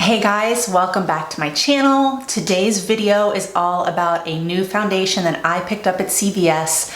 Hey guys, welcome back to my channel. Today's video is all about a new foundation that I picked up at CVS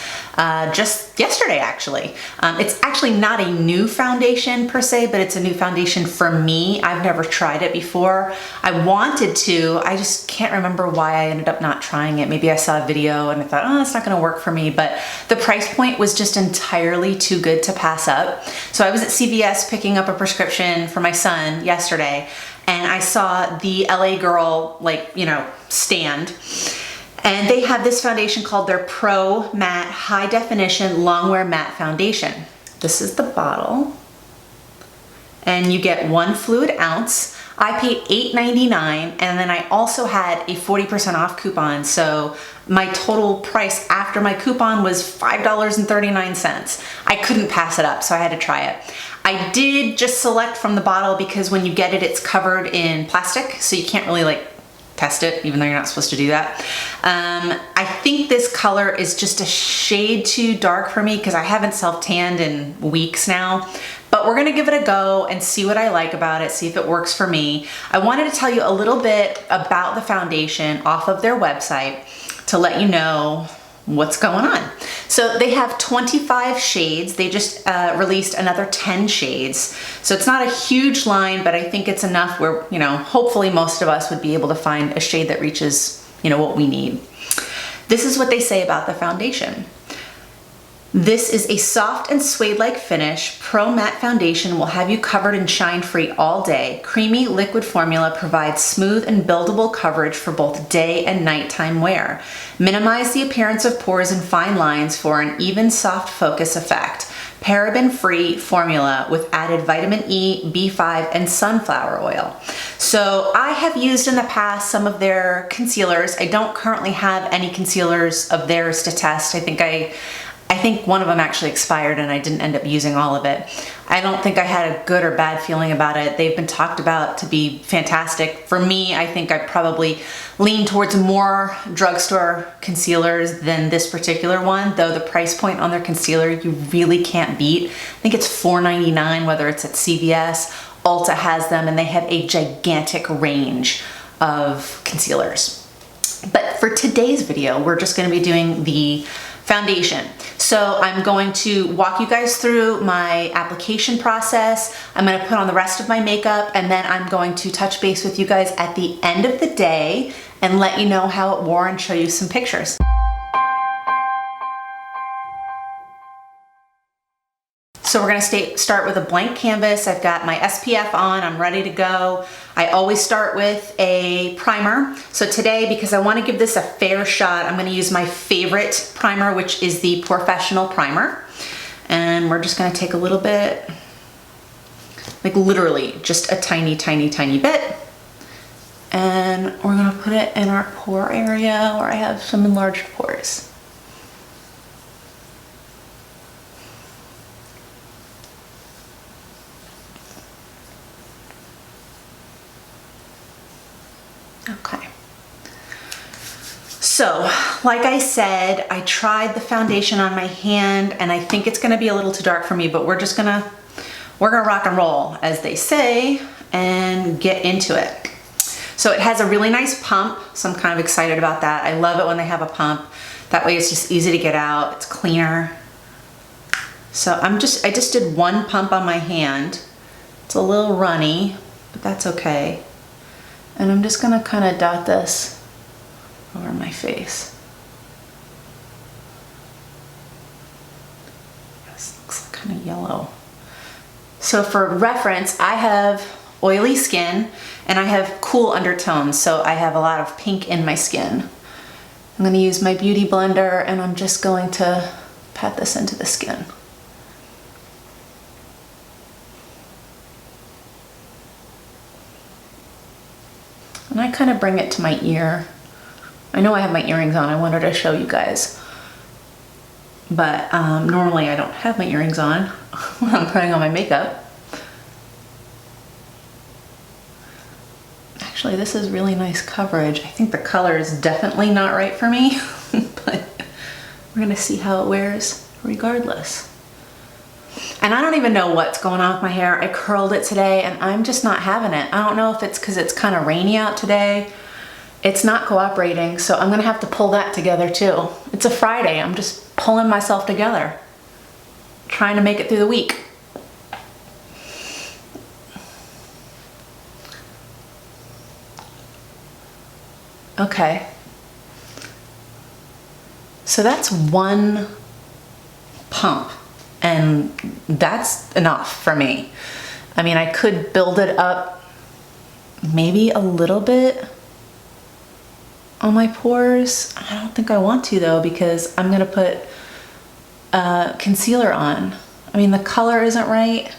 just yesterday actually. It's actually not a new foundation per se, but it's a new foundation for me. I've never tried it before. I wanted to, I just can't remember why I ended up not trying it. Maybe I saw a video and I thought, oh, it's not gonna work for me, but the price point was just entirely too good to pass up. So I was at CVS picking up a prescription for my son yesterday, and I saw the LA Girl, stand. And they have this foundation called their Pro Matte High Definition Longwear Matte Foundation. This is the bottle. And you get 1 fluid ounce. I paid $8.99, and then I also had a 40% off coupon. So my total price after my coupon was $5.39. I couldn't pass it up, so I had to try it. I did just select from the bottle because when you get it, it's covered in plastic, so you can't really test it, even though you're not supposed to do that. I think this color is just a shade too dark for me because I haven't self-tanned in weeks now. But we're gonna give it a go and see what I like about it, see if it works for me. I wanted to tell you a little bit about the foundation off of their website to let you know what's going on. So they have 25 shades. They just released another 10 shades. So it's not a huge line, but I think it's enough where, hopefully most of us would be able to find a shade that reaches, what we need. This is what they say about the foundation. This is a soft and suede-like finish. Pro Matte Foundation will have you covered and shine-free all day. Creamy liquid formula provides smooth and buildable coverage for both day and nighttime wear. Minimize the appearance of pores and fine lines for an even soft focus effect. Paraben-free formula with added vitamin E, B5, and sunflower oil. So I have used in the past some of their concealers. I don't currently have any concealers of theirs to test. I think one of them actually expired and I didn't end up using all of it. I don't think I had a good or bad feeling about it. They've been talked about to be fantastic. For me, I think I probably lean towards more drugstore concealers than this particular one, though the price point on their concealer you really can't beat. I think it's $4.99, whether it's at CVS. Ulta has them, and they have a gigantic range of concealers. But for today's video, we're just gonna be doing the foundation. So I'm going to walk you guys through my application process. I'm gonna put on the rest of my makeup, and then I'm going to touch base with you guys at the end of the day and let you know how it wore and show you some pictures. So we're gonna start with a blank canvas. I've got my SPF on, I'm ready to go. I always start with a primer. So today, because I wanna give this a fair shot, I'm gonna use my favorite primer, which is the Professional Primer. And we're just gonna take a little bit, literally just a tiny, tiny, tiny bit. And we're gonna put it in our pore area where I have some enlarged pores. Okay. So, like I said, I tried the foundation on my hand and I think it's gonna be a little too dark for me, but we're gonna rock and roll, as they say, and get into it. So it has a really nice pump, so I'm kind of excited about that. I love it when they have a pump. That way it's just easy to get out, it's cleaner. So I just did 1 pump on my hand. It's a little runny, but that's okay. And I'm just gonna kind of dot this over my face. This looks kind of yellow. So for reference, I have oily skin and I have cool undertones, so I have a lot of pink in my skin. I'm gonna use my beauty blender and I'm just going to pat this into the skin. And I kind of bring it to my ear. I know I have my earrings on. I wanted to show you guys. But normally I don't have my earrings on when I'm putting on my makeup. Actually, this is really nice coverage. I think the color is definitely not right for me, but we're gonna see how it wears regardless. And I don't even know what's going on with my hair. I curled it today and I'm just not having it. I don't know if it's because it's kind of rainy out today. It's not cooperating, so I'm gonna have to pull that together too. It's a Friday, I'm just pulling myself together, trying to make it through the week. Okay. So that's one pump, and that's enough for me. I mean, I could build it up maybe a little bit on my pores. I don't think I want to though, because I'm gonna put concealer on. I mean, the color isn't right,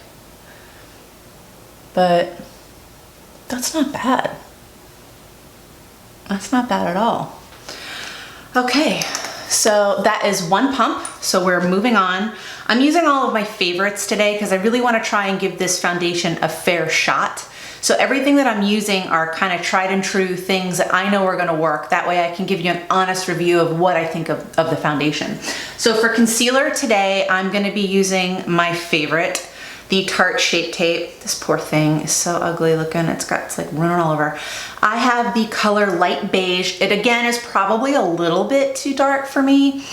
but that's not bad. That's not bad at all. Okay, so that is one pump, so we're moving on. I'm using all of my favorites today because I really want to try and give this foundation a fair shot. So everything that I'm using are kind of tried and true things that I know are going to work. That way I can give you an honest review of what I think of the foundation. So for concealer today, I'm going to be using my favorite, the Tarte Shape Tape. This poor thing is so ugly looking. It's like running all over. I have the color Light Beige. It again is probably a little bit too dark for me,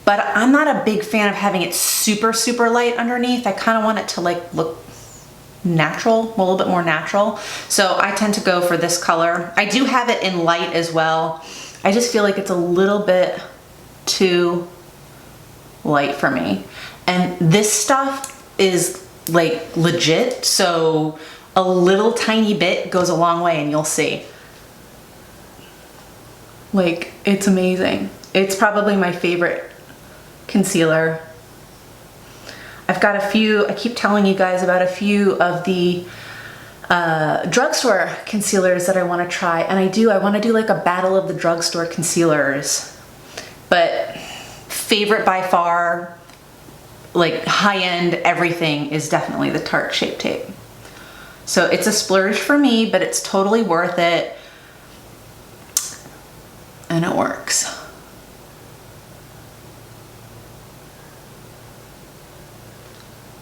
but I'm not a big fan of having it super, super light underneath. I kind of want it to like look natural, a little bit more natural. So I tend to go for this color. I do have it in light as well. I just feel like it's a little bit too light for me. And this stuff is like legit, so a little tiny bit goes a long way, and you'll see. Like, it's amazing. It's probably my favorite concealer. I've got a few, I keep telling you guys about a few of the drugstore concealers that I want to try, and I want to do like a battle of the drugstore concealers. But favorite by far, like high-end everything, is definitely the Tarte Shape Tape. So it's a splurge for me, but it's totally worth it, and it works.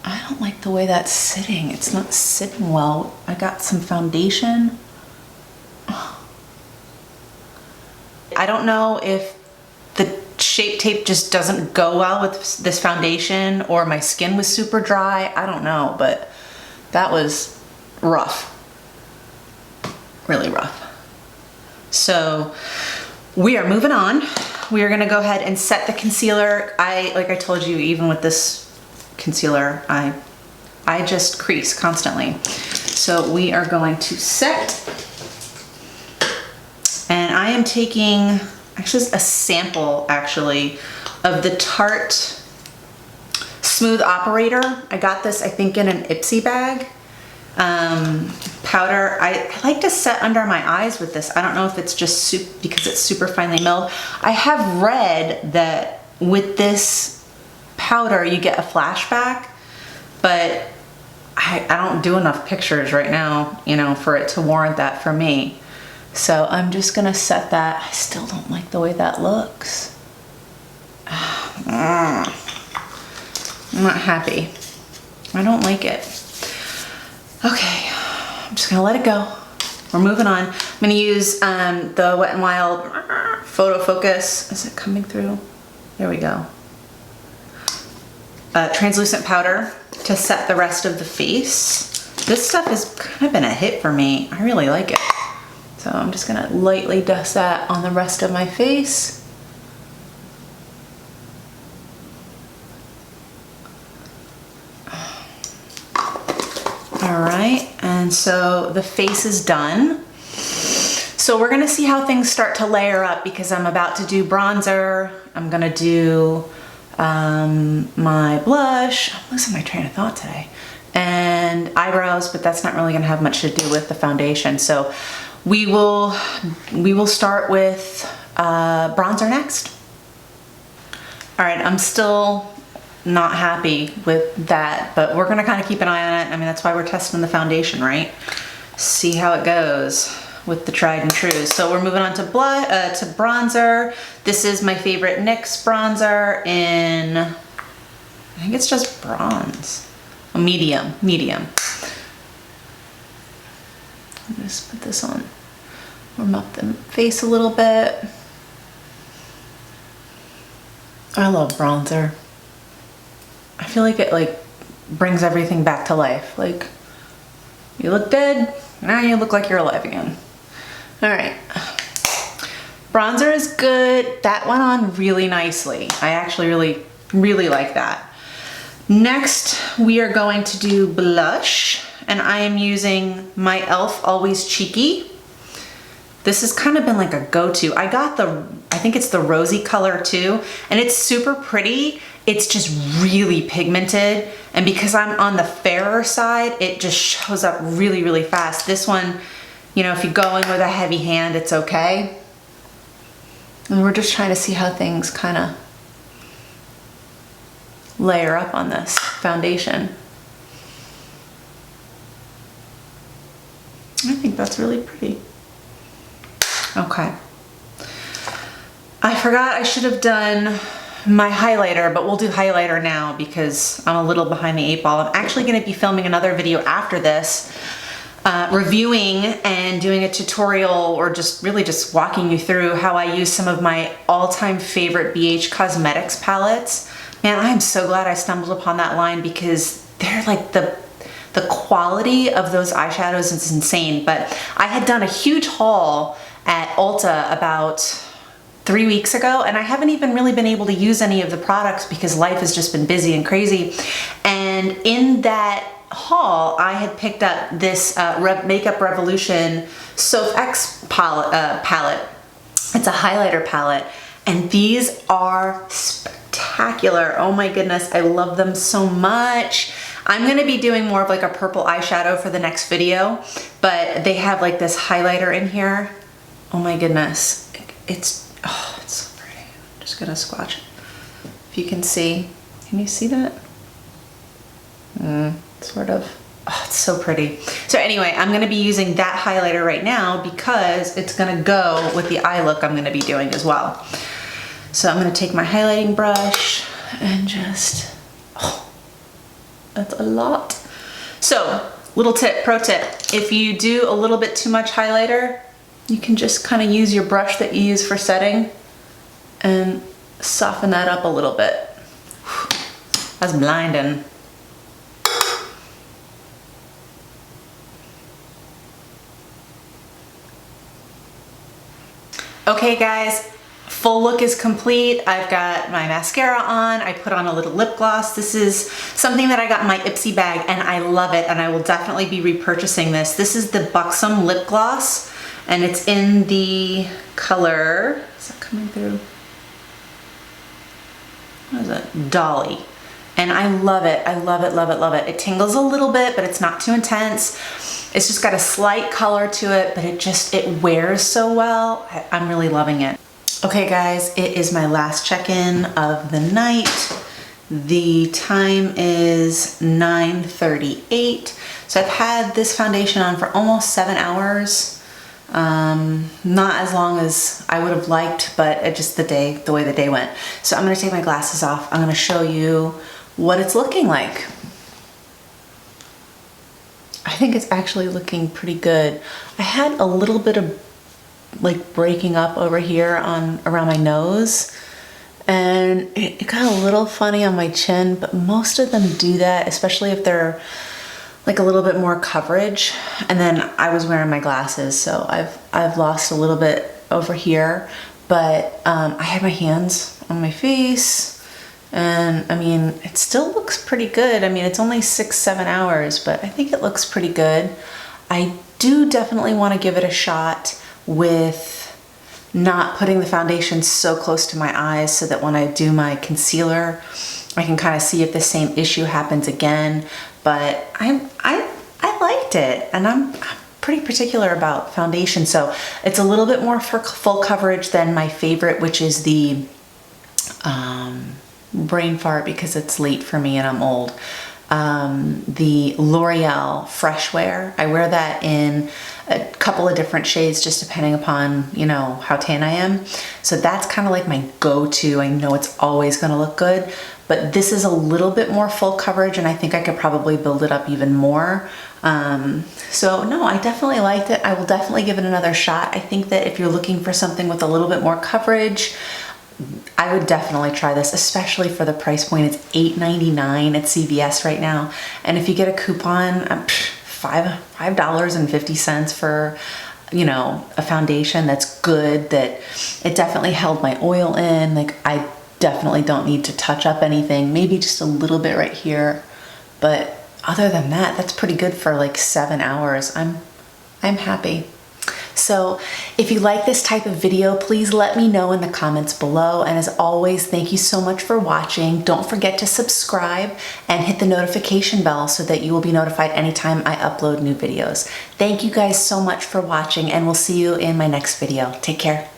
I don't like the way that's sitting. It's not sitting well. I got some foundation. I don't know if the Shape Tape just doesn't go well with this foundation, or my skin was super dry. I don't know, but that was rough. Really rough. So we are moving on. We are gonna go ahead and set the concealer. Like I told you, even with this concealer, I just crease constantly. So we are going to set, and I am taking actually a sample actually of the Tarte Smooth Operator. I got this, I think, in an Ipsy bag. Powder. I like to set under my eyes with this. I don't know if it's just because it's super finely milled. I have read that with this powder you get a flashback, but I don't do enough pictures right now, you know, for it to warrant that for me. So I'm just gonna set that. I still don't like the way that looks. I'm not happy. I don't like it. Okay, I'm just gonna let it go. We're moving on. I'm gonna use the Wet n Wild Photo Focus. Is it coming through? There we go. Translucent powder to set the rest of the face. This stuff has kind of been a hit for me. I really like it. So I'm just gonna lightly dust that on the rest of my face. All right, and so the face is done. So we're gonna see how things start to layer up, because I'm about to do bronzer. I'm gonna do my blush. I'm losing my train of thought today. And eyebrows, but that's not really gonna have much to do with the foundation. So we will start with bronzer next. All right, I'm still not happy with that, but we're gonna kind of keep an eye on it. I mean, that's why we're testing the foundation, right? See how it goes with the tried and true. So we're moving on to bronzer. This is my favorite NYX bronzer in, I think it's just bronze. A medium. Just put this on, warm up the face a little bit. I love bronzer. I feel like it brings everything back to life. Like, you look dead, now you look like you're alive again. All right, bronzer is good. That went on really nicely. I actually really like that. Next, we are going to do blush, and I am using my e.l.f. Always Cheeky. This has kind of been like a go-to. I got I think it's the rosy color too, and it's super pretty. It's just really pigmented, and because I'm on the fairer side, it just shows up really fast. This one, you know, if you go in with a heavy hand, it's okay. And we're just trying to see how things kind of layer up on this foundation. I think that's really pretty. Okay. I forgot I should have done my highlighter, but we'll do highlighter now because I'm a little behind the 8 ball. I'm actually going to be filming another video after this, reviewing and doing a tutorial, or just really just walking you through how I use some of my all-time favorite BH Cosmetics palettes. Man, I am so glad I stumbled upon that line because they're like the quality of those eyeshadows is insane. But I had done a huge haul at Ulta about 3 weeks ago, and I haven't even really been able to use any of the products because life has just been busy and crazy. And in that haul, I had picked up this Makeup Revolution Soap X palette. It's a highlighter palette, and these are spectacular. Oh my goodness, I love them so much. I'm gonna be doing more of like a purple eyeshadow for the next video, but they have like this highlighter in here. Oh my goodness, it's so pretty. I'm just gonna swatch it. If you can see, can you see that? Sort of. Oh, it's so pretty. So anyway, I'm gonna be using that highlighter right now because it's gonna go with the eye look I'm gonna be doing as well. So I'm gonna take my highlighting brush and just, that's a lot. So, little tip, pro tip, if you do a little bit too much highlighter, you can just kind of use your brush that you use for setting and soften that up a little bit. That's blinding. Okay guys, full look is complete. I've got my mascara on. I put on a little lip gloss. This is something that I got in my Ipsy bag and I love it, and I will definitely be repurchasing this. This is the Buxom lip gloss, and it's in the color, is that coming through? What is it? Dolly. And I love it. I love it, love it, love it. It tingles a little bit, but it's not too intense. It's just got a slight color to it, but it wears so well. I'm really loving it. Okay guys, it is my last check-in of the night. The time is 9:38. So I've had this foundation on for almost 7 hours. Not as long as I would have liked, but it just the way the day went. So I'm gonna take my glasses off. I'm gonna show you what it's looking like. I think it's actually looking pretty good. I had a little bit of like breaking up over here around my nose, and it got a little funny on my chin, but most of them do that, especially if they're like a little bit more coverage. And then I was wearing my glasses, so I've lost a little bit over here, but I had my hands on my face, and I mean, it still looks pretty good. I mean, it's only 6-7 hours, but I think it looks pretty good. I do definitely want to give it a shot with not putting the foundation so close to my eyes so that when I do my concealer, I can kind of see if the same issue happens again. But I liked it, and I'm pretty particular about foundation. So it's a little bit more for full coverage than my favorite, which is the brain fart because it's late for me and I'm old. The L'Oreal Fresh Wear. I wear that in a couple of different shades just depending upon, you know, how tan I am. So that's kind of like my go-to. I know it's always going to look good, but this is a little bit more full coverage, and I think I could probably build it up even more. So no, I definitely liked it. I will definitely give it another shot. I think that if you're looking for something with a little bit more coverage, I would definitely try this, especially for the price point. It's $8.99 at CVS right now. And if you get a coupon, $5.50 for, you know, a foundation that's good, that it definitely held my oil in. Like, I definitely don't need to touch up anything, maybe just a little bit right here. But other than that, that's pretty good for like 7 hours. I'm happy. So if you like this type of video, please let me know in the comments below. And as always, thank you so much for watching. Don't forget to subscribe and hit the notification bell so that you will be notified anytime I upload new videos. Thank you guys so much for watching, and we'll see you in my next video. Take care.